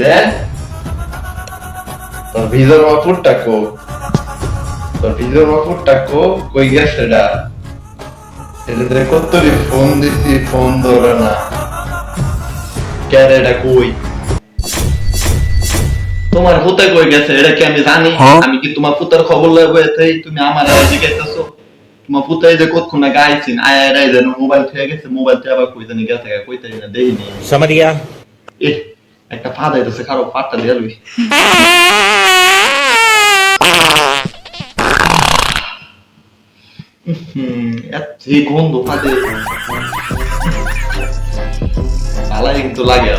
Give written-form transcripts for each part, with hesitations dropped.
রে তোর ভিজর মাপুরটা কো তোর ভিজর মাপুরটা কই গেছে এটা ছেলেদের কতরি ফোন দিছি ফোন ধরে না ক্যারেটা কই তোমার পুতে কই গেছে এটা কি আমি জানি আমি কি তোমার পুতার খবর লয়ে বইতে তুমি আমার আইজি গাইতাছো তোমার পুতে যে কতক্ষণ না গাইছিন আয় আয় রাই যেন মোবাইল থেকে গেছে মোবাইল থেকে আবার কই জানি গেছে কইতে না দেইনি समझ गया এ একটা পা দাইতেছে কারো পাটা দিয়ে লই এত গন্ধ পাতে আলাই কিন্তু লাগে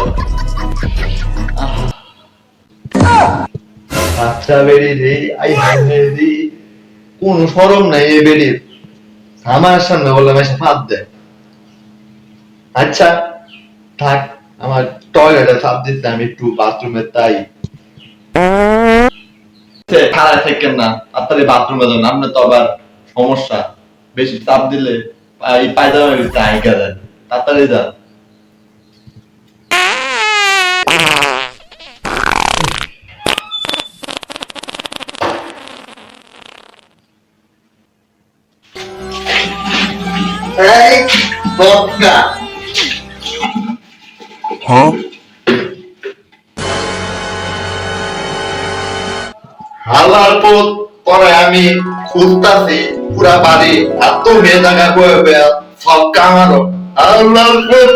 আচ্ছা বেরি রে আই হাইরে কোন শরম নাই এ বেরি আমার সামনে বললাম এসে ফাঁদ দে আচ্ছা থাক আমার টয়লেটে চাপ দিতে আমি একটু বাথরুমে তাই খাড়া থাকেন না তাড়াতাড়ি বাথরুমে যান আপনি তো আবার সমস্যা বেশি চাপ দিলে এই পায়জামার ভিতরে আইকা দেন তাড়াতাড়ি যান এই বক্কা हाँ হালার পথ পরে আমি খুঁজতাছি পুরা বাড়ি এত মেয়ে জায়গা কয়ে সব কামারো হালার পথ